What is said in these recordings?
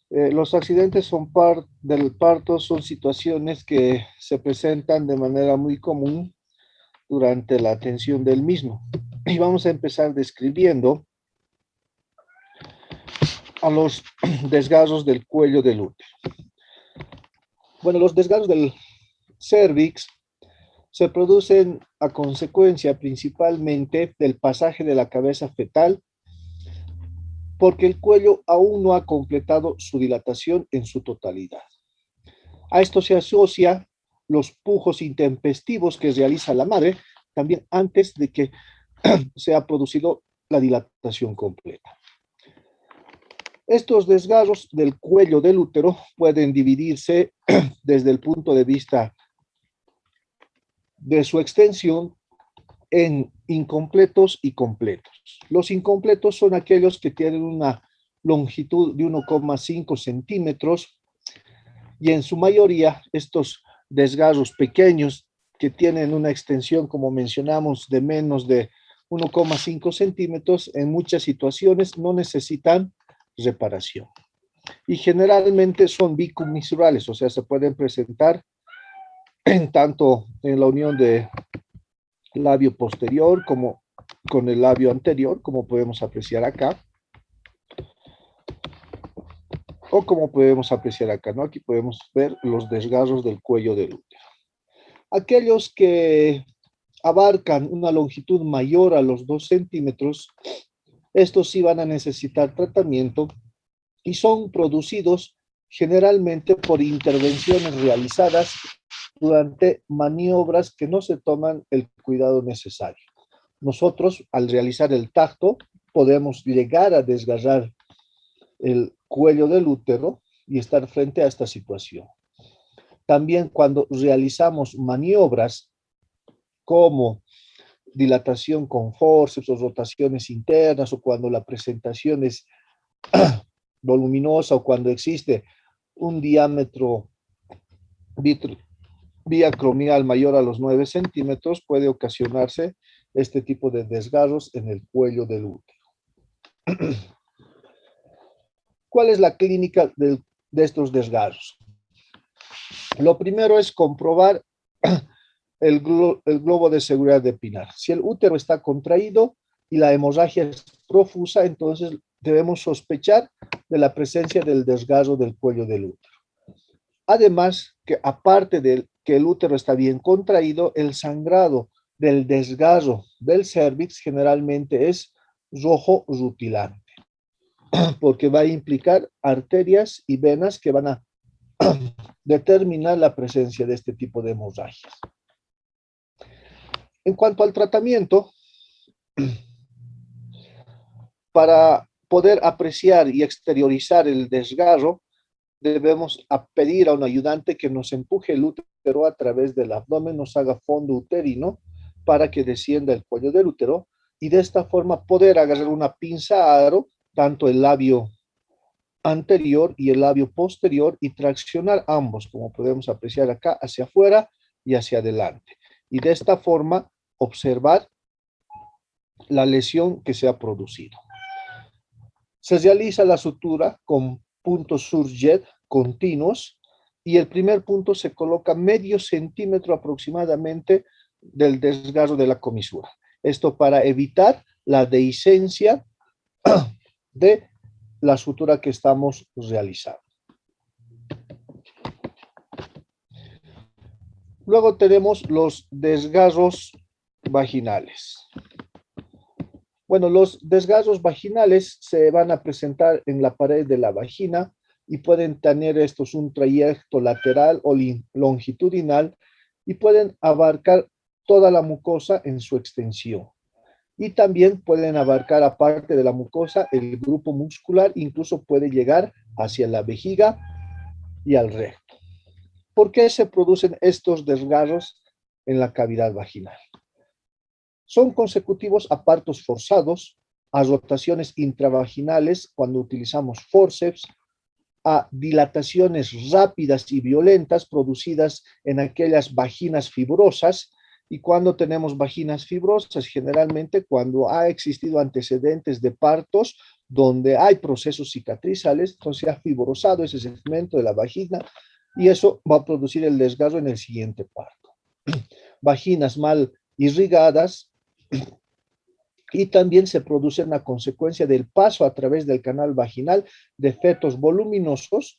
Los accidentes del parto son situaciones que se presentan de manera muy común durante la atención del mismo. Y vamos a empezar describiendo a los desgarros del cuello del útero. Bueno, los desgarros del cervix se producen a consecuencia principalmente del pasaje de la cabeza fetal porque el cuello aún no ha completado su dilatación en su totalidad. A esto se asocia los pujos intempestivos que realiza la madre también antes de que se ha producido la dilatación completa. Estos desgarros del cuello del útero pueden dividirse desde el punto de vista de su extensión en incompletos y completos. Los incompletos son aquellos que tienen una longitud de 1,5 centímetros y en su mayoría estos desgarros pequeños que tienen una extensión, como mencionamos, de menos de 1,5 centímetros, en muchas situaciones no necesitan reparación. Y generalmente son bicomisurales, o sea, se pueden presentar tanto en la unión de labio posterior como con el labio anterior, como podemos apreciar acá, o como podemos apreciar acá, ¿no? Aquí podemos ver los desgarros del cuello del útero. Aquellos que abarcan una longitud mayor a los 2 centímetros, estos sí van a necesitar tratamiento y son producidos generalmente por intervenciones realizadas durante maniobras que no se toman el cuidado necesario. Nosotros, al realizar el tacto, podemos llegar a desgarrar el cuello del útero y estar frente a esta situación. También cuando realizamos maniobras como dilatación con forceps o rotaciones internas, o cuando la presentación es voluminosa, o cuando existe un diámetro biacromial mayor a los 9 centímetros, puede ocasionarse este tipo de desgarros en el cuello del útero. ¿Cuál es la clínica de estos desgarros? Lo primero es comprobar el globo de seguridad de Pinar. Si el útero está contraído y la hemorragia es profusa, entonces debemos sospechar de la presencia del desgarro del cuello del útero. Además, que aparte de que el útero está bien contraído, el sangrado del desgarro del cervix generalmente es rojo rutilante, porque va a implicar arterias y venas que van a determinar la presencia de este tipo de hemorragias. En cuanto al tratamiento, para poder apreciar y exteriorizar el desgarro, debemos pedir a un ayudante que nos empuje el útero a través del abdomen, nos haga fondo uterino para que descienda el cuello del útero y de esta forma poder agarrar una pinza aro, tanto el labio anterior y el labio posterior, y traccionar ambos, como podemos apreciar acá, hacia afuera y hacia adelante. Y de esta forma observar la lesión que se ha producido. Se realiza la sutura con puntos surjet continuos y el primer punto se coloca medio centímetro aproximadamente del desgarro de la comisura. Esto para evitar la dehiscencia de la sutura que estamos realizando. Luego tenemos los desgarros vaginales. Bueno, los desgarros vaginales se van a presentar en la pared de la vagina y pueden tener estos un trayecto lateral o longitudinal y pueden abarcar toda la mucosa en su extensión. Y también pueden abarcar, aparte de la mucosa, el grupo muscular, incluso puede llegar hacia la vejiga y al recto. ¿Por qué se producen estos desgarros en la cavidad vaginal? Son consecutivos a partos forzados, a rotaciones intravaginales cuando utilizamos forceps, a dilataciones rápidas y violentas producidas en aquellas vaginas fibrosas Y cuando tenemos vaginas fibrosas, generalmente cuando ha existido antecedentes de partos donde hay procesos cicatrizales, entonces se ha fibrosado ese segmento de la vagina y eso va a producir el desgarro en el siguiente parto. Vaginas mal irrigadas y también se producen a consecuencia del paso a través del canal vaginal de fetos voluminosos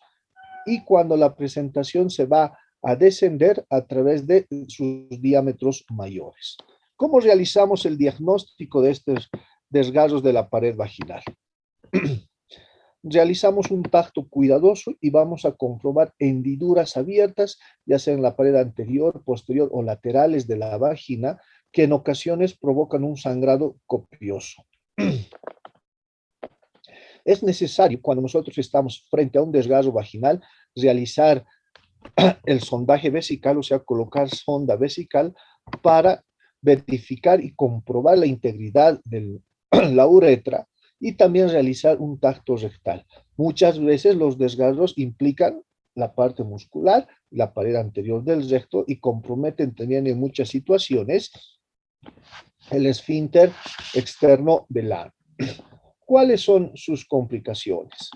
y cuando la presentación se va a descender a través de sus diámetros mayores. ¿Cómo realizamos el diagnóstico de estos desgarros de la pared vaginal? Realizamos un tacto cuidadoso y vamos a comprobar hendiduras abiertas, ya sea en la pared anterior, posterior o laterales de la vagina, que en ocasiones provocan un sangrado copioso. Es necesario, cuando nosotros estamos frente a un desgarro vaginal, realizar el sondaje vesical, o sea, colocar sonda vesical para verificar y comprobar la integridad de la uretra y también realizar un tacto rectal. Muchas veces los desgarros implican la parte muscular, la pared anterior del recto y comprometen también en muchas situaciones el esfínter externo del ano. ¿Cuáles son sus complicaciones?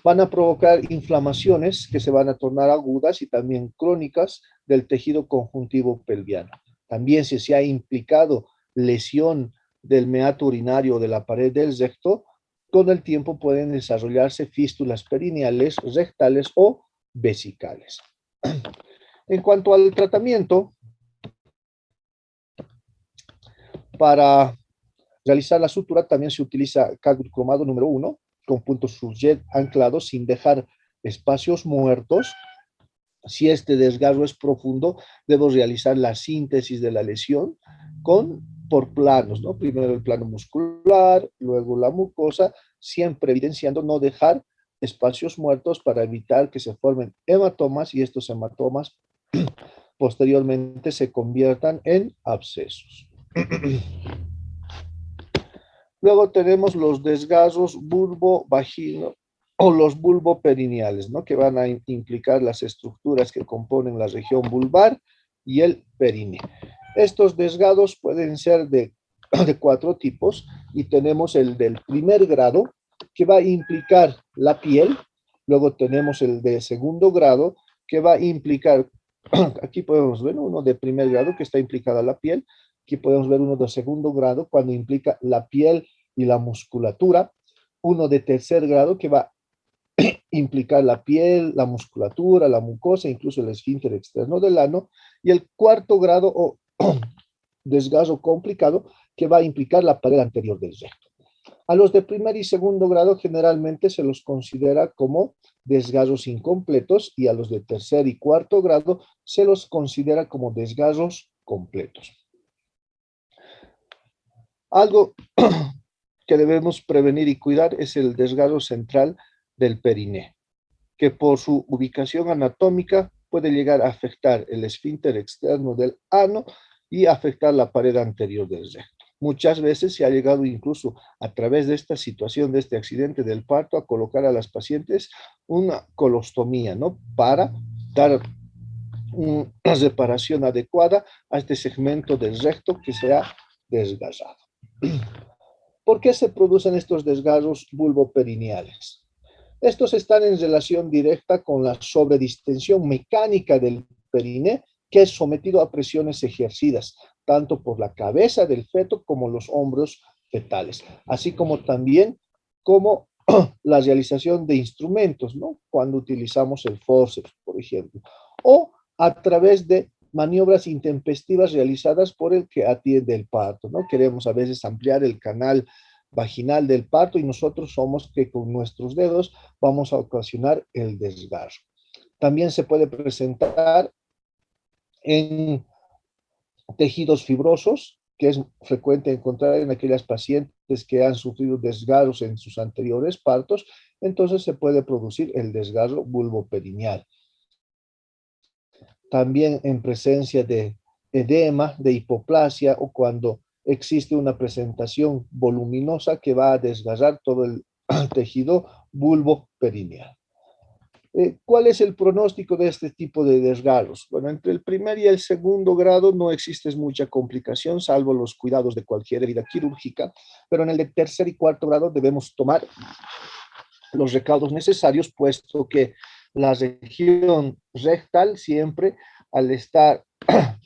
Van a provocar inflamaciones que se van a tornar agudas y también crónicas del tejido conjuntivo pelviano. También si se ha implicado lesión del meato urinario de la pared del recto, con el tiempo pueden desarrollarse fístulas perineales, rectales o vesicales. En cuanto al tratamiento, para realizar la sutura también se utiliza cálculo cromado número 1 con puntos surjet anclados sin dejar espacios muertos. Si este desgarro es profundo, debo realizar la síntesis de la lesión por planos, ¿no? Primero el plano muscular, luego la mucosa, siempre evidenciando no dejar espacios muertos para evitar que se formen hematomas y estos hematomas posteriormente se conviertan en abscesos. Luego tenemos los desgarros vulvo-vagino o los vulvoperineales, ¿no? Que van a implicar las estructuras que componen la región vulvar y el perine. Estos desgarros pueden ser de 4 tipos y tenemos el del primer grado que va a implicar la piel, luego tenemos el de segundo grado que va a implicar, aquí podemos ver uno de primer grado que está implicada la piel, aquí podemos ver uno de segundo grado cuando implica la piel y la musculatura, uno de tercer grado que va a implicar la piel, la musculatura, la mucosa, incluso el esfínter externo del ano, y el cuarto grado o desgarro complicado que va a implicar la pared anterior del recto. A los de primer y segundo grado generalmente se los considera como desgarros incompletos y a los de tercer y cuarto grado se los considera como desgarros completos. Algo que debemos prevenir y cuidar es el desgarro central del periné, que por su ubicación anatómica puede llegar a afectar el esfínter externo del ano y afectar la pared anterior del recto. Muchas veces se ha llegado incluso a través de esta situación, de este accidente del parto, a colocar a las pacientes una colostomía, ¿no? Para dar una reparación adecuada a este segmento del recto que se ha desgarrado. ¿Por qué se producen estos desgarros vulvoperineales? Estos están en relación directa con la sobredistensión mecánica del periné, que es sometido a presiones ejercidas, tanto por la cabeza del feto como los hombros fetales, así como también como la realización de instrumentos, ¿no? Cuando utilizamos el forceps, por ejemplo, o a través de maniobras intempestivas realizadas por el que atiende el parto, ¿no? Queremos a veces ampliar el canal vaginal del parto y nosotros somos que con nuestros dedos vamos a ocasionar el desgarro. También se puede presentar en tejidos fibrosos, que es frecuente encontrar en aquellas pacientes que han sufrido desgarros en sus anteriores partos, entonces se puede producir el desgarro vulvoperineal. También en presencia de edema, de hipoplasia o cuando existe una presentación voluminosa que va a desgarrar todo el tejido vulvoperineal. ¿Cuál es el pronóstico de este tipo de desgarros? Bueno, entre el primer y el segundo grado no existe mucha complicación, salvo los cuidados de cualquier herida quirúrgica, pero en el de tercer y cuarto grado debemos tomar los recaudos necesarios, puesto que la región rectal siempre, al estar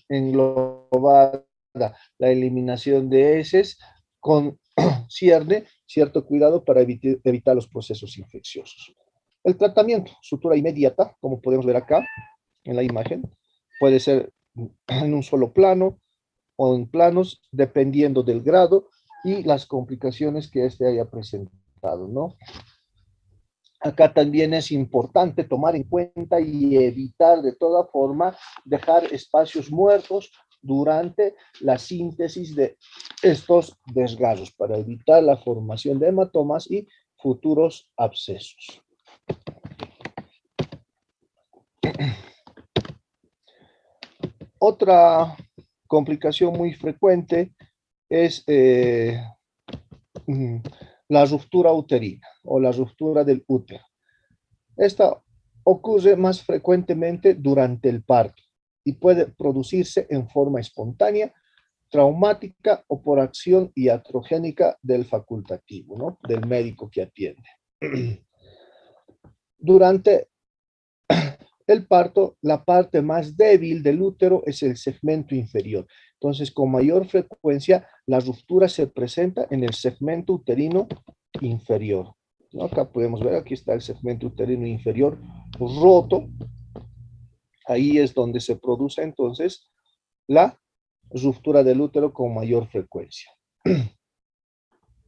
englobada la eliminación de heces, concierne cierto cuidado para evitar los procesos infecciosos. El tratamiento, sutura inmediata, como podemos ver acá en la imagen, puede ser en un solo plano o en planos, dependiendo del grado y las complicaciones que éste haya presentado, ¿no? Acá también es importante tomar en cuenta y evitar de toda forma dejar espacios muertos durante la síntesis de estos desgarros para evitar la formación de hematomas y futuros abscesos. Otra complicación muy frecuente es la ruptura uterina o la ruptura del útero. Esta ocurre más frecuentemente durante el parto y puede producirse en forma espontánea, traumática o por acción iatrogénica del facultativo, ¿no? Del médico que atiende. Durante el parto, la parte más débil del útero es el segmento inferior. Entonces, con mayor frecuencia, la ruptura se presenta en el segmento uterino inferior. ¿No? Acá podemos ver, aquí está el segmento uterino inferior roto. Ahí es donde se produce entonces la ruptura del útero con mayor frecuencia.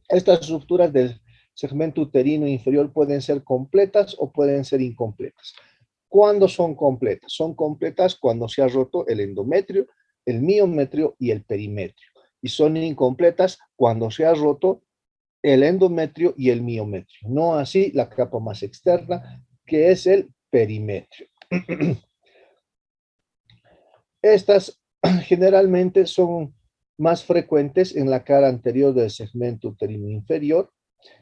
Estas rupturas del segmento uterino inferior pueden ser completas o pueden ser incompletas. ¿Cuándo son completas? Son completas cuando se ha roto el endometrio, el miometrio y el perimetrio. Y son incompletas cuando se ha roto el endometrio y el miometrio. No así la capa más externa, que es el perimetrio. Estas generalmente son más frecuentes en la cara anterior del segmento uterino inferior,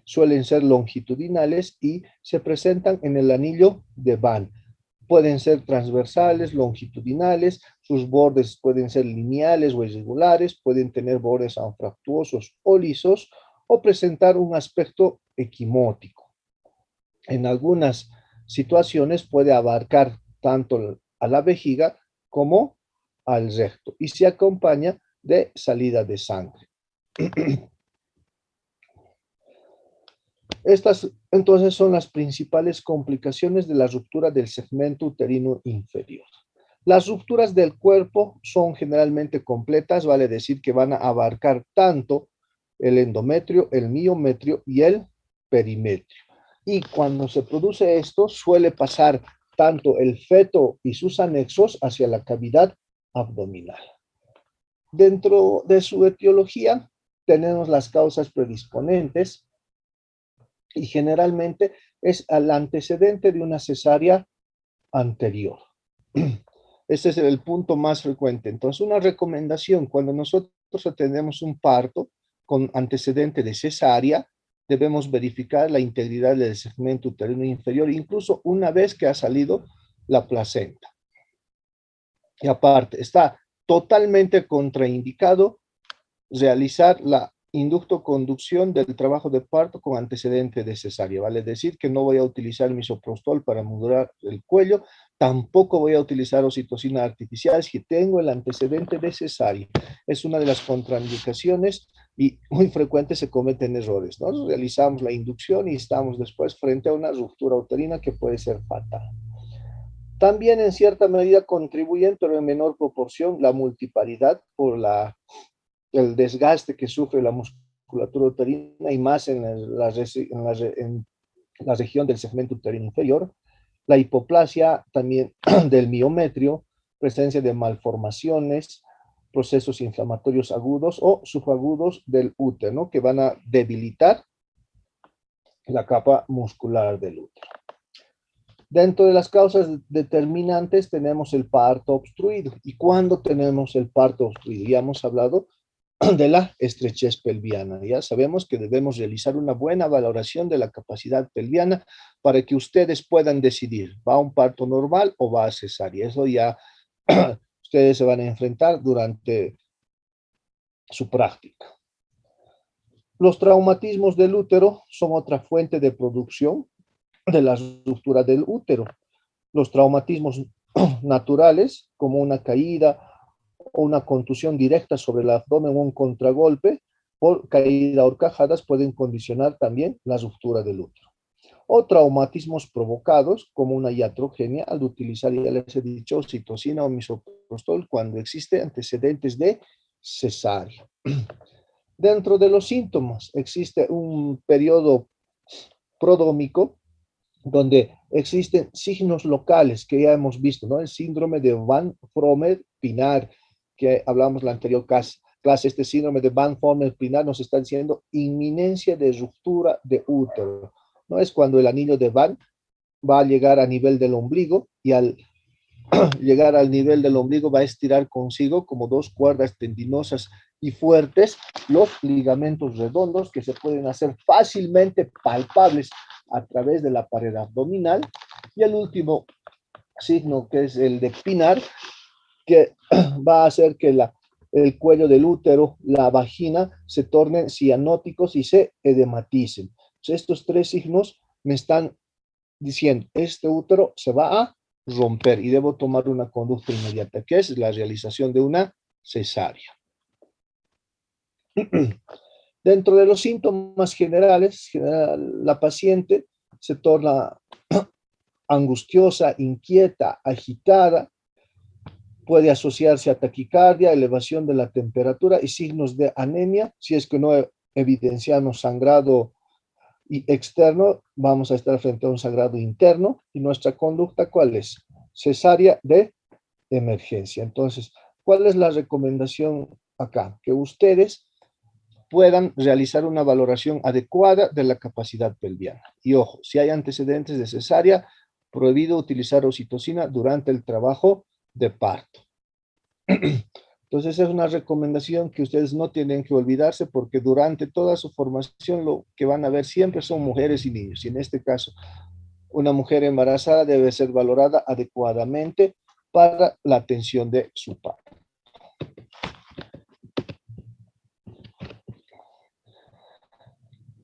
suelen ser longitudinales y se presentan en el anillo de Van. Pueden ser transversales, longitudinales, sus bordes pueden ser lineales o irregulares, pueden tener bordes anfractuosos o lisos o presentar un aspecto equimótico. En algunas situaciones puede abarcar tanto a la vejiga como al recto y se acompaña de salida de sangre. Estas entonces son las principales complicaciones de la ruptura del segmento uterino inferior. Las rupturas del cuerpo son generalmente completas, vale decir que van a abarcar tanto el endometrio, el miometrio y el perimetrio. Y cuando se produce esto, suele pasar tanto el feto y sus anexos hacia la cavidad abdominal. Dentro de su etiología tenemos las causas predisponentes y generalmente es al antecedente de una cesárea anterior. Ese es el punto más frecuente. Entonces, una recomendación, cuando nosotros tenemos un parto con antecedente de cesárea, debemos verificar la integridad del segmento uterino inferior, incluso una vez que ha salido la placenta. Y aparte, está totalmente contraindicado realizar la inducto-conducción del trabajo de parto con antecedente de cesárea. Vale decir que no voy a utilizar misoprostol para modular el cuello, tampoco voy a utilizar oxitocina artificial si tengo el antecedente de cesárea. Es una de las contraindicaciones y muy frecuente se cometen errores, ¿no? Realizamos la inducción y estamos después frente a una ruptura uterina que puede ser fatal. También en cierta medida contribuyen, pero en menor proporción, la multiparidad por el desgaste que sufre la musculatura uterina y más en la región del segmento uterino inferior, la hipoplasia también del miometrio, presencia de malformaciones, procesos inflamatorios agudos o subagudos del útero, ¿no? Que van a debilitar la capa muscular del útero. Dentro de las causas determinantes tenemos el parto obstruido. ¿Y cuándo tenemos el parto obstruido? Ya hemos hablado de la estrechez pelviana. Ya sabemos que debemos realizar una buena valoración de la capacidad pelviana para que ustedes puedan decidir, ¿va a un parto normal o va a cesárea? Eso ya ustedes se van a enfrentar durante su práctica. Los traumatismos del útero son otra fuente de producción de la ruptura del útero. Los traumatismos naturales, como una caída o una contusión directa sobre el abdomen o un contragolpe por caída a horcajadas, pueden condicionar también la ruptura del útero. O traumatismos provocados, como una iatrogenia, al utilizar, ya les he dicho, oxitocina o misoprostol, cuando existe antecedentes de cesárea. Dentro de los síntomas existe un periodo prodrómico donde existen signos locales que ya hemos visto, ¿no? El síndrome de Van Frommer-Pinar, que hablamos la anterior clase, este síndrome de Van Frommer-Pinar nos está diciendo inminencia de ruptura de útero. No es cuando el anillo de Van va a llegar a nivel del ombligo y al llegar al nivel del ombligo va a estirar consigo como dos cuerdas tendinosas y fuertes los ligamentos redondos que se pueden hacer fácilmente palpables a través de la pared abdominal. Y el último signo, que es el de Pinar, que va a hacer que el cuello del útero, la vagina, se tornen cianóticos y se edematicen. Entonces, estos tres signos me están diciendo, este útero se va a romper y debo tomar una conducta inmediata, que es la realización de una cesárea. Dentro de los síntomas generales, la paciente se torna angustiosa, inquieta, agitada, puede asociarse a taquicardia, elevación de la temperatura y signos de anemia. Si es que no evidenciamos sangrado externo, vamos a estar frente a un sangrado interno. Y nuestra conducta, ¿cuál es? Cesárea de emergencia. Entonces, ¿cuál es la recomendación acá? Que ustedes puedan realizar una valoración adecuada de la capacidad pelviana. Y ojo, si hay antecedentes de cesárea, prohibido utilizar oxitocina durante el trabajo de parto. Entonces es una recomendación que ustedes no tienen que olvidarse porque durante toda su formación lo que van a ver siempre son mujeres y niños. Y en este caso, una mujer embarazada debe ser valorada adecuadamente para la atención de su parto.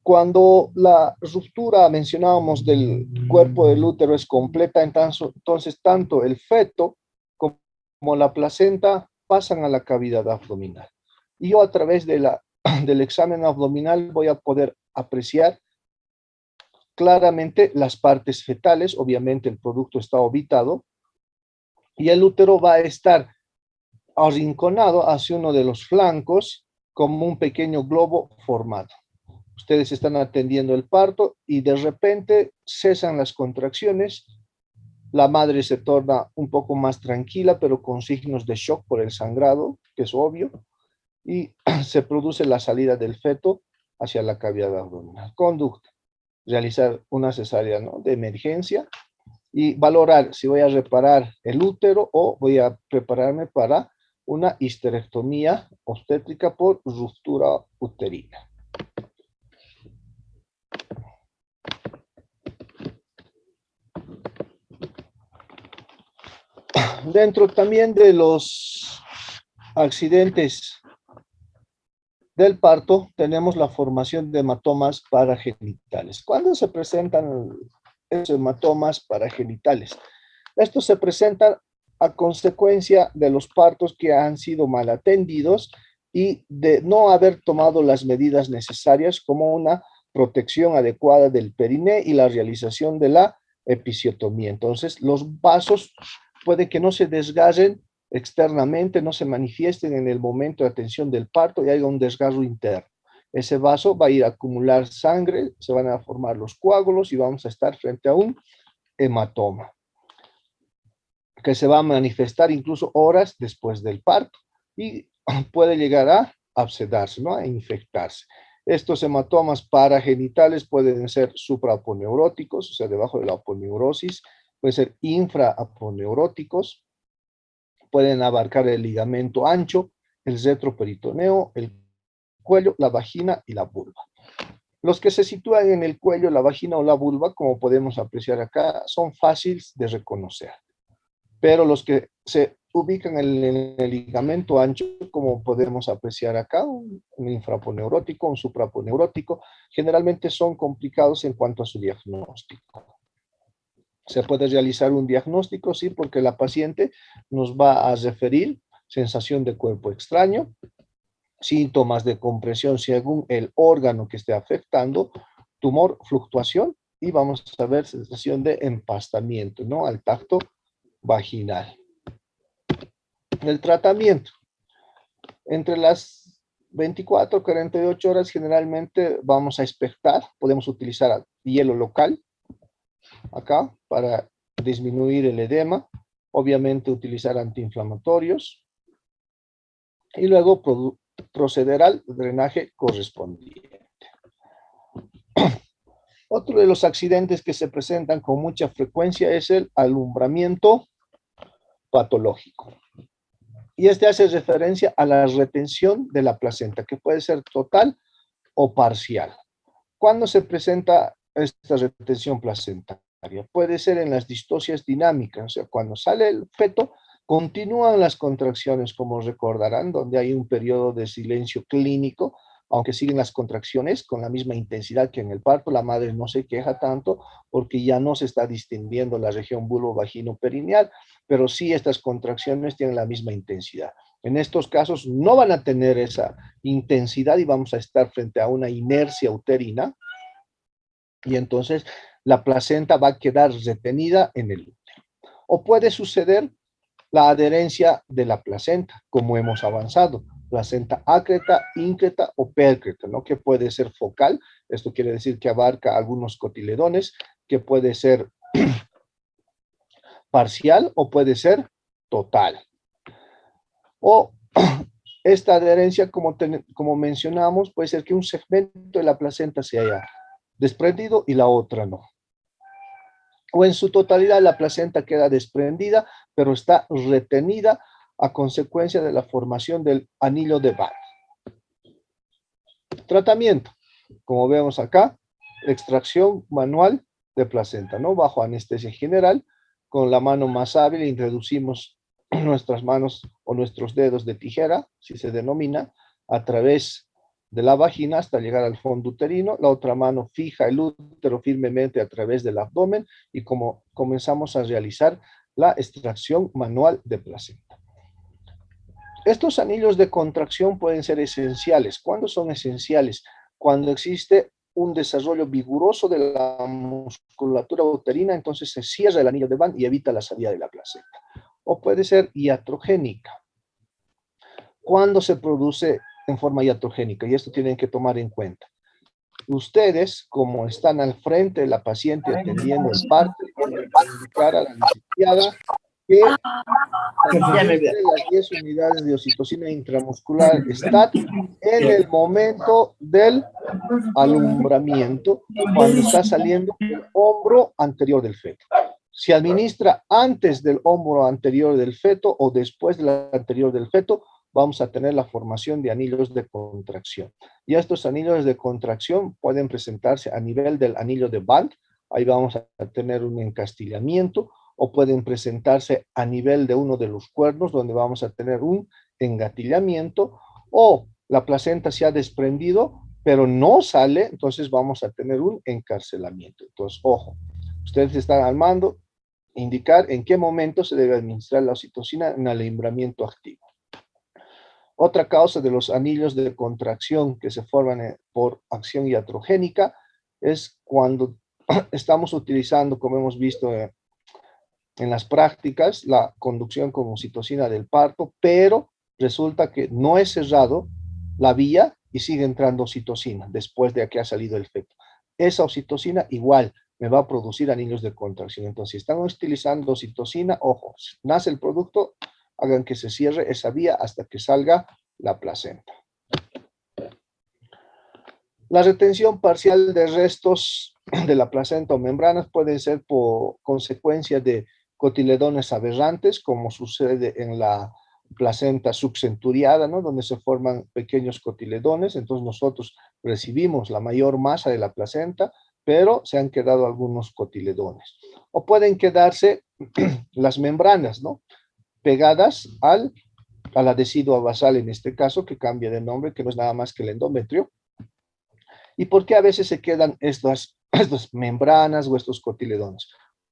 Cuando la ruptura, mencionábamos, del cuerpo del útero es completa, entonces tanto el feto como la placenta pasan a la cavidad abdominal. Y yo a través del examen abdominal voy a poder apreciar claramente las partes fetales. Obviamente el producto está orbitado y el útero va a estar arrinconado hacia uno de los flancos como un pequeño globo formado. Ustedes están atendiendo el parto y de repente cesan las contracciones. La madre se torna un poco más tranquila, pero con signos de shock por el sangrado, que es obvio, y se produce la salida del feto hacia la cavidad abdominal. Conducta: realizar una cesárea, ¿no?, de emergencia y valorar si voy a reparar el útero o voy a prepararme para una histerectomía obstétrica por ruptura uterina. Dentro también de los accidentes del parto tenemos la formación de hematomas paragenitales. ¿Cuándo se presentan esos hematomas paragenitales? Estos se presentan a consecuencia de los partos que han sido mal atendidos y de no haber tomado las medidas necesarias como una protección adecuada del periné y la realización de la episiotomía. Entonces, los vasos puede que no se desgarren externamente, no se manifiesten en el momento de atención del parto y haya un desgarro interno. Ese vaso va a ir a acumular sangre, se van a formar los coágulos y vamos a estar frente a un hematoma que se va a manifestar incluso horas después del parto y puede llegar a abscedarse, ¿no?, a infectarse. Estos hematomas paragenitales pueden ser supraaponeuróticos, o sea, debajo de la aponeurosis, pueden ser infraaponeuróticos, pueden abarcar el ligamento ancho, el retroperitoneo, el cuello, la vagina y la vulva. Los que se sitúan en el cuello, la vagina o la vulva, como podemos apreciar acá, son fáciles de reconocer. Pero los que se ubican en el ligamento ancho, como podemos apreciar acá, un infraponeurótico, un supraponeurótico, generalmente son complicados en cuanto a su diagnóstico. Se puede realizar un diagnóstico, sí, porque la paciente nos va a referir sensación de cuerpo extraño, síntomas de compresión según el órgano que esté afectando, tumor, fluctuación, y vamos a ver sensación de empastamiento, ¿no? Al tacto vaginal. El tratamiento. Entre las 24 y 48 horas generalmente vamos a expectar, podemos utilizar hielo local, acá, para disminuir el edema, obviamente utilizar antiinflamatorios, y luego proceder al drenaje correspondiente. Otro de los accidentes que se presentan con mucha frecuencia es el alumbramiento patológico. Y este hace referencia a la retención de la placenta, que puede ser total o parcial. ¿Cuándo se presenta esta retención placentaria? Puede ser en las distocias dinámicas, o sea, cuando sale el feto, continúan las contracciones, como recordarán, donde hay un periodo de silencio clínico, aunque siguen las contracciones con la misma intensidad que en el parto, la madre no se queja tanto porque ya no se está distendiendo la región vulvo-vagino-perineal, pero sí estas contracciones tienen la misma intensidad. En estos casos no van a tener esa intensidad y vamos a estar frente a una inercia uterina y entonces la placenta va a quedar retenida en el útero. O puede suceder la adherencia de la placenta, como hemos avanzado, placenta acreta, íncreta o percreta, ¿no? Que puede ser focal, esto quiere decir que abarca algunos cotiledones, que puede ser parcial o puede ser total. O esta adherencia, como mencionamos, puede ser que un segmento de la placenta se haya desprendido y la otra no. O en su totalidad la placenta queda desprendida, pero está retenida a consecuencia de la formación del anillo de Van. Tratamiento, como vemos acá, extracción manual de placenta, ¿no? Bajo anestesia general, con la mano más hábil introducimos nuestras manos o nuestros dedos de tijera, si se denomina, a través de la vagina hasta llegar al fondo uterino. La otra mano fija el útero firmemente a través del abdomen y como comenzamos a realizar la extracción manual de placenta. Estos anillos de contracción pueden ser esenciales. ¿Cuándo son esenciales? Cuando existe un desarrollo vigoroso de la musculatura uterina, entonces se cierra el anillo de Van y evita la salida de la placenta. O puede ser iatrogénica. ¿Cuándo se produce en forma iatrogénica? Y esto tienen que tomar en cuenta. Ustedes, como están al frente de la paciente atendiendo el parto, tienen que indicar a la licenciada que las 10 unidades de oxitocina intramuscular están en el momento del alumbramiento, cuando está saliendo el hombro anterior del feto. Se administra antes del hombro anterior del feto o después del anterior del feto, vamos a tener la formación de anillos de contracción. Y estos anillos de contracción pueden presentarse a nivel del anillo de Van, ahí vamos a tener un encastillamiento, o pueden presentarse a nivel de uno de los cuernos, donde vamos a tener un engatillamiento, o la placenta se ha desprendido, pero no sale, entonces vamos a tener un encarcelamiento. Entonces, ojo, ustedes están al mando, indicar en qué momento se debe administrar la oxitocina en alumbramiento activo. Otra causa de los anillos de contracción que se forman por acción iatrogénica es cuando estamos utilizando, como hemos visto en las prácticas, la conducción con oxitocina del parto, pero resulta que no es cerrado la vía y sigue entrando oxitocina después de que ha salido el feto. Esa oxitocina igual me va a producir anillos de contracción. Entonces, si están utilizando oxitocina, ojo, nace el producto, hagan que se cierre esa vía hasta que salga la placenta. La retención parcial de restos de la placenta o membranas pueden ser por consecuencia de cotiledones aberrantes, como sucede en la placenta subcenturiada, ¿no? Donde se forman pequeños cotiledones, entonces nosotros recibimos la mayor masa de la placenta, pero se han quedado algunos cotiledones. O pueden quedarse las membranas, ¿no? Pegadas a la decidua basal en este caso, que cambia de nombre, que no es nada más que el endometrio. ¿Y por qué a veces se quedan estas membranas o estos cotiledones?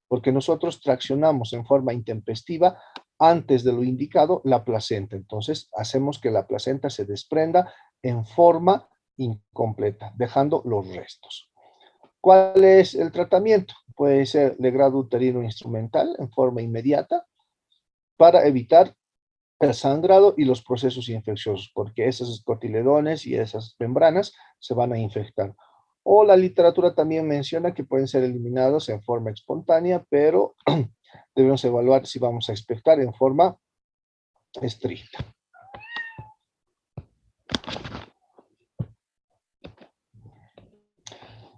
Porque nosotros traccionamos en forma intempestiva antes de lo indicado la placenta. Entonces hacemos que la placenta se desprenda en forma incompleta, dejando los restos. ¿Cuál es el tratamiento? Puede ser legrado uterino instrumental en forma inmediata para evitar el sangrado y los procesos infecciosos, porque esos cotiledones y esas membranas se van a infectar. O la literatura también menciona que pueden ser eliminados en forma espontánea, pero debemos evaluar si vamos a expectar en forma estricta.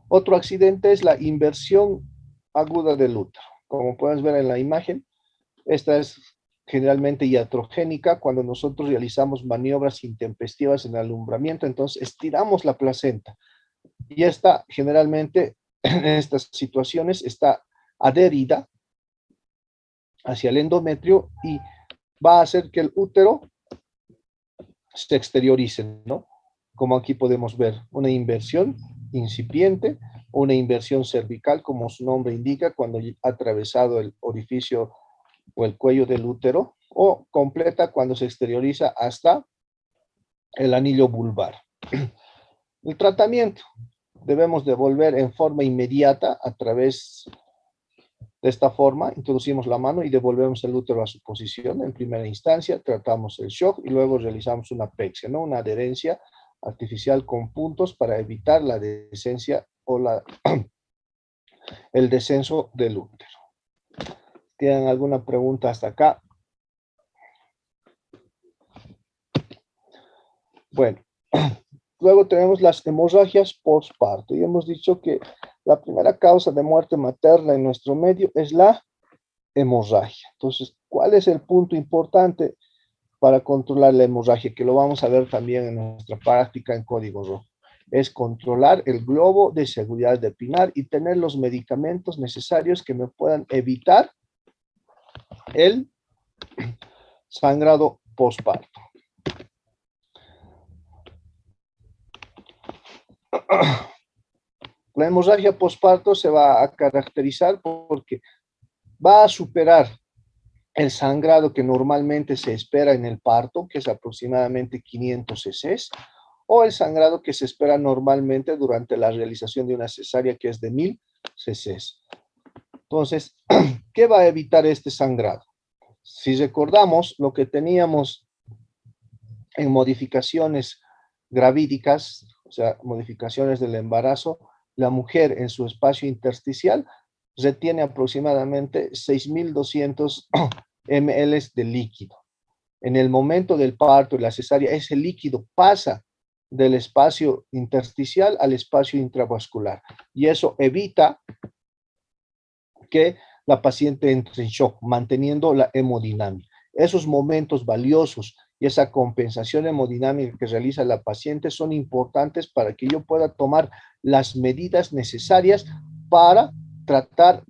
Otro accidente es la inversión aguda del útero. Como puedes ver en la imagen, esta es generalmente iatrogénica cuando nosotros realizamos maniobras intempestivas en el alumbramiento, entonces estiramos la placenta. Y esta generalmente en estas situaciones está adherida hacia el endometrio y va a hacer que el útero se exteriorice, ¿no? Como aquí podemos ver, una inversión incipiente, una inversión cervical, como su nombre indica, cuando ha atravesado el orificio o el cuello del útero, o completa cuando se exterioriza hasta el anillo vulvar. El tratamiento debemos devolver en forma inmediata a través de esta forma, introducimos la mano y devolvemos el útero a su posición. En primera instancia, tratamos el shock y luego realizamos una pexia, ¿no? Una adherencia artificial con puntos para evitar la descencia o el descenso del útero. ¿Tienen alguna pregunta hasta acá? Bueno, luego tenemos las hemorragias postparto y hemos dicho que la primera causa de muerte materna en nuestro medio es la hemorragia. Entonces, ¿cuál es el punto importante para controlar la hemorragia? Que lo vamos a ver también en nuestra práctica en código rojo. Es controlar el globo de seguridad de Pinar y tener los medicamentos necesarios que me puedan evitar el sangrado postparto. La hemorragia postparto se va a caracterizar porque va a superar el sangrado que normalmente se espera en el parto, que es aproximadamente 500 cc, o el sangrado que se espera normalmente durante la realización de una cesárea, que es de 1000 cc. Entonces, ¿qué va a evitar este sangrado? Si recordamos lo que teníamos en modificaciones gravídicas, o sea, modificaciones del embarazo, la mujer en su espacio intersticial retiene aproximadamente 6.200 ml de líquido. En el momento del parto y la cesárea, ese líquido pasa del espacio intersticial al espacio intravascular y eso evita que la paciente entre en shock, manteniendo la hemodinamia. Esos momentos valiosos y esa compensación hemodinámica que realiza la paciente son importantes para que yo pueda tomar las medidas necesarias para tratar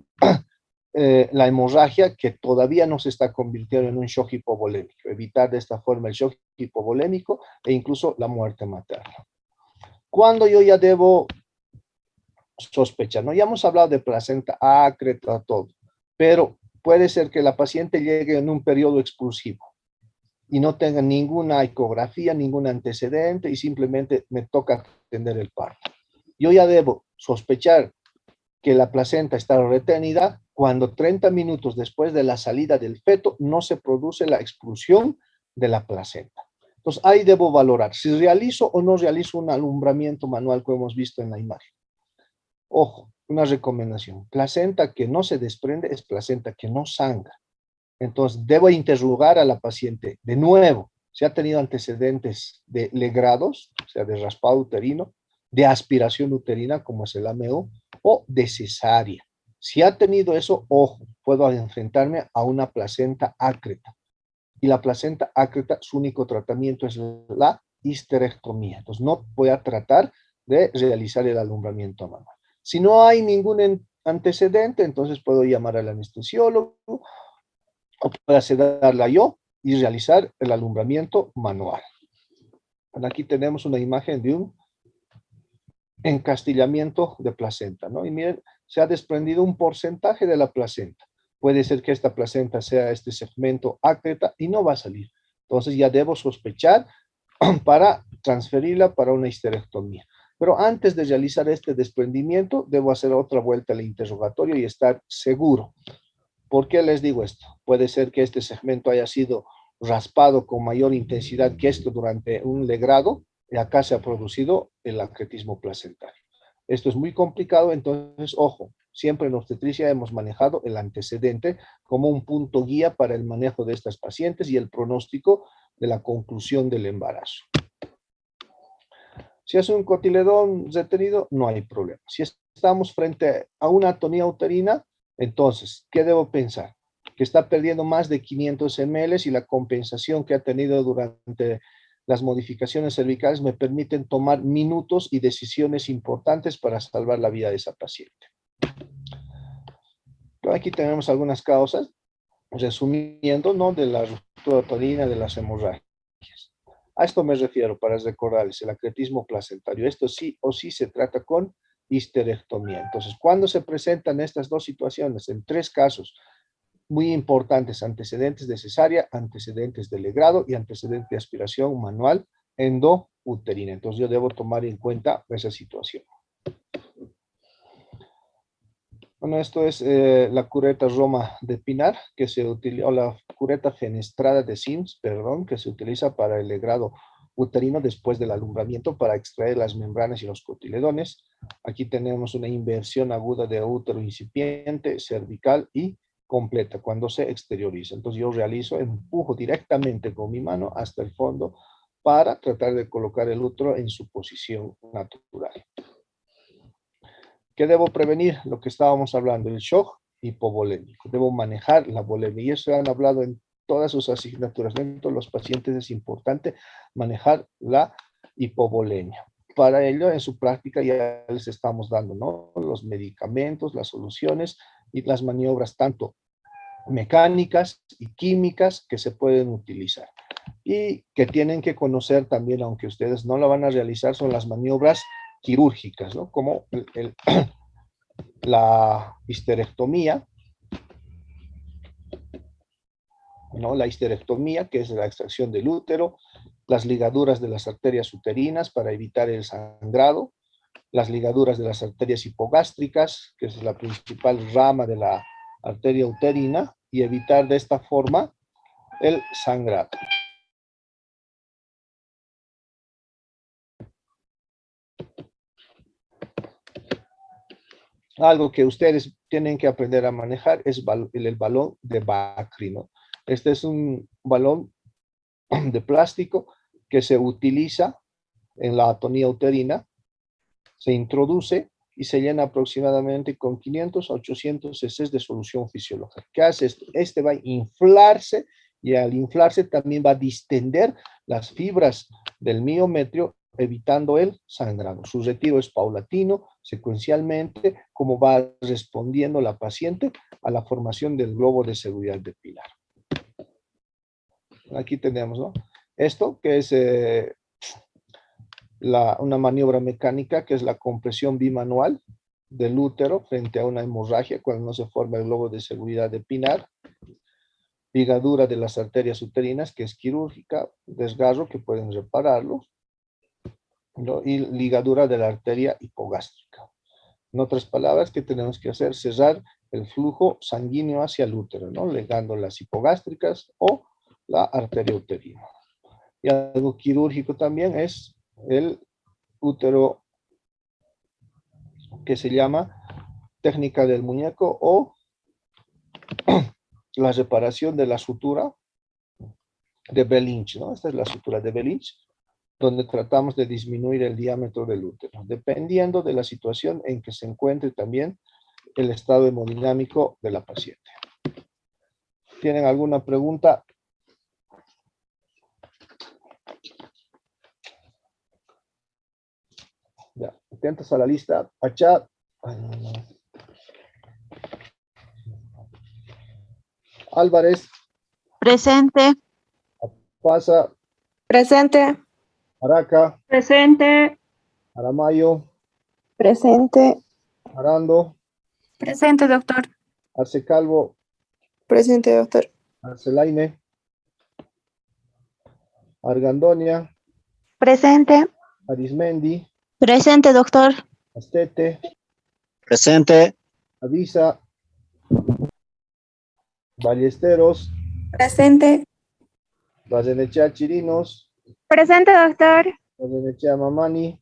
la hemorragia que todavía no se está convirtiendo en un shock hipovolémico, evitar de esta forma el shock hipovolémico e incluso la muerte materna. ¿Cuándo yo ya debo sospechar? No, ya hemos hablado de placenta acreta, todo, pero puede ser que la paciente llegue en un periodo expulsivo y no tenga ninguna ecografía, ningún antecedente y simplemente me toca atender el parto. Yo ya debo sospechar que la placenta está retenida cuando 30 minutos después de la salida del feto no se produce la expulsión de la placenta. Entonces, ahí debo valorar si realizo o no realizo un alumbramiento manual, como hemos visto en la imagen. Ojo, una recomendación. Placenta que no se desprende es placenta que no sangra. Entonces, debo interrogar a la paciente de nuevo si ha tenido antecedentes de legrados, o sea, de raspado uterino, de aspiración uterina, como es el AMEO, o de cesárea. Si ha tenido eso, ojo, puedo enfrentarme a una placenta acreta. y la placenta ácreta, su único tratamiento es la histerectomía. Entonces, no voy a tratar de realizar el alumbramiento manual. Si no hay ningún antecedente, entonces puedo llamar al anestesiólogo o puedo sedarla yo y realizar el alumbramiento manual. Aquí tenemos una imagen de un encastillamiento de placenta, ¿no? Y miren, se ha desprendido un porcentaje de la placenta. Puede ser que esta placenta sea este segmento ácreta y no va a salir. Entonces ya debo sospechar para transferirla para una histerectomía. Pero antes de realizar este desprendimiento, debo hacer otra vuelta al interrogatorio y estar seguro. ¿Por qué les digo esto? Puede ser que este segmento haya sido raspado con mayor intensidad que esto durante un legrado y acá se ha producido el acretismo placentario. Esto es muy complicado, entonces, ojo, siempre en obstetricia hemos manejado el antecedente como un punto guía para el manejo de estas pacientes y el pronóstico de la conclusión del embarazo. Si es un cotiledón retenido, no hay problema. Si estamos frente a una atonía uterina, entonces, ¿qué debo pensar? Que está perdiendo más de 500 ml y la compensación que ha tenido durante las modificaciones cervicales me permiten tomar minutos y decisiones importantes para salvar la vida de esa paciente. Aquí tenemos algunas causas, resumiendo, ¿no? De la ruptura uterina, de las hemorragias. A esto me refiero para recordarles el acretismo placentario. Esto sí o sí se trata con histerectomía. Entonces, cuando se presentan estas dos situaciones, en 3 casos muy importantes, antecedentes de cesárea, antecedentes de legrado y antecedentes de aspiración manual endouterina. Entonces, yo debo tomar en cuenta esa situación. Bueno, esto es la cureta Roma de Pinar, que se utiliza, o la cureta fenestrada de Sims, perdón, que se utiliza para el legrado uterino después del alumbramiento para extraer las membranas y los cotiledones. Aquí tenemos una inversión aguda de útero incipiente, cervical y completa cuando se exterioriza. Entonces yo empujo directamente con mi mano hasta el fondo para tratar de colocar el útero en su posición natural. ¿Qué debo prevenir? Lo que estábamos hablando, el shock hipovolémico. Debo manejar la volemia. Y eso han hablado en todas sus asignaturas. En todos los pacientes es importante manejar la hipovolemia. Para ello, en su práctica ya les estamos dando, ¿no? Los medicamentos, las soluciones y las maniobras tanto mecánicas y químicas que se pueden utilizar. Y que tienen que conocer también, aunque ustedes no la van a realizar, son las maniobras quirúrgicas, ¿no? Como la histerectomía, ¿no? La histerectomía, que es la extracción del útero, las ligaduras de las arterias uterinas para evitar el sangrado, las ligaduras de las arterias hipogástricas, que es la principal rama de la arteria uterina, y evitar de esta forma el sangrado. Algo que ustedes tienen que aprender a manejar es el balón de Bakri, ¿no? Este es un balón de plástico que se utiliza en la atonía uterina, se introduce y se llena aproximadamente con 500 a 800 cc de solución fisiológica. ¿Qué hace esto? Este va a inflarse y al inflarse también va a distender las fibras del miometrio, evitando el sangrado. Su retiro es paulatino, secuencialmente, como va respondiendo la paciente a la formación del globo de seguridad de Pilar. Aquí tenemos, ¿no? Esto que es una maniobra mecánica, que es la compresión bimanual del útero frente a una hemorragia cuando no se forma el globo de seguridad de Pinar. Ligadura de las arterias uterinas, que es quirúrgica, desgarro que pueden repararlo, ¿no? Y ligadura de la arteria hipogástrica. En otras palabras, ¿qué tenemos que hacer? Cerrar el flujo sanguíneo hacia el útero, ¿no? Ligando las hipogástricas o la arteria uterina. Y algo quirúrgico también es el útero, que se llama técnica del muñeco o la reparación de la sutura de Belinch, ¿no? Esta es la sutura de Belinch, donde tratamos de disminuir el diámetro del útero, dependiendo de la situación en que se encuentre también el estado hemodinámico de la paciente. ¿Tienen alguna pregunta? Atentos a la lista. Achá. Álvarez. Presente. Pasa. Presente. Araca. Presente. Aramayo. Presente. Arando. Presente, doctor. Arce Calvo. Presente, doctor. Arcelaine. Argandonia. Presente. Arismendi. Presente, doctor. Astete. Presente. Avisa. Ballesteros. Presente. Bazenechea Chirinos. Presente, doctor. Bazenechea Mamani.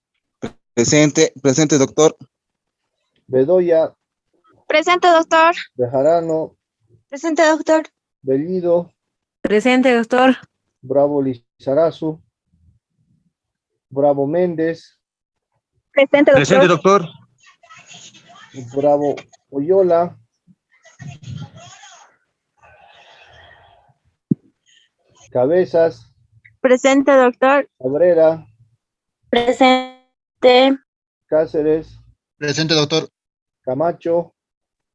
Presente, doctor. Bedoya. Presente, doctor. Bejarano. Presente, doctor. Bellido. Presente, doctor. Bravo Lizarazu. Bravo Méndez. Presente, Presente, doctor. Bravo Oyola. Cabezas. Presente, doctor. Cabrera. Presente. Cáceres. Presente, doctor. Camacho.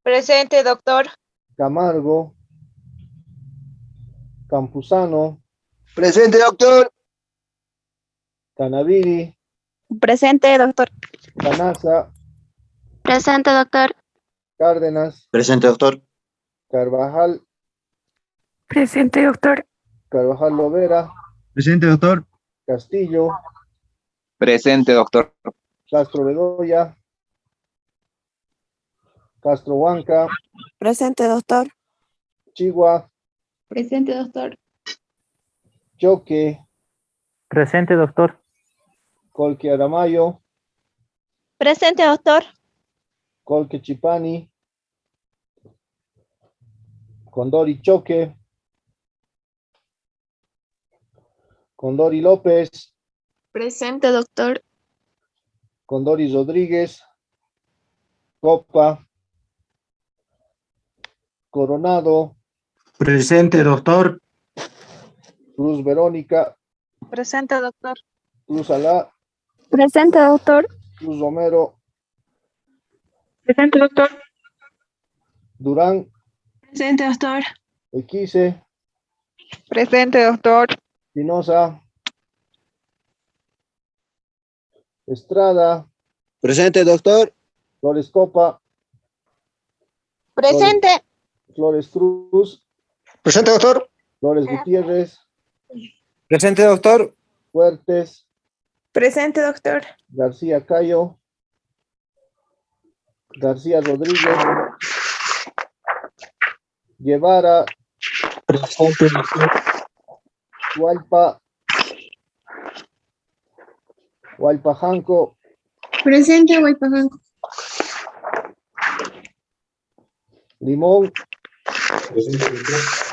Presente, doctor. Camargo. Campuzano. Presente, doctor. Canaviri. Presente, doctor. Canaza. Presente, doctor. Cárdenas. Presente, doctor. Carvajal. Presente, doctor. Carvajal Lovera. Presente, doctor. Castillo. Presente, doctor. Castro Bedoya. Castro Huanca. Presente, doctor. Chigua. Presente, doctor. Choque. Presente, doctor. Colque Aramayo. Presente, doctor. Colque Chipani. Condori Choque. Condori López. Presente, doctor. Condori Rodríguez. Copa. Coronado. Presente, doctor. Cruz Verónica. Presente, doctor. Cruz Alá. Presente, doctor. Cruz Romero. Presente, doctor. Durán. Presente, doctor. Equice. Presente, doctor. Espinosa. Estrada. Presente, doctor. Flores Copa. Presente. Flores Cruz. Presente, doctor. Flores Gutiérrez. Presente, doctor. Fuertes. Presente, doctor. García Cayo. García Rodríguez. Guevara. Presente, doctor. Hualpa. Hualpajanco. Presente, Huaypajanco. Limón. Presente, doctor.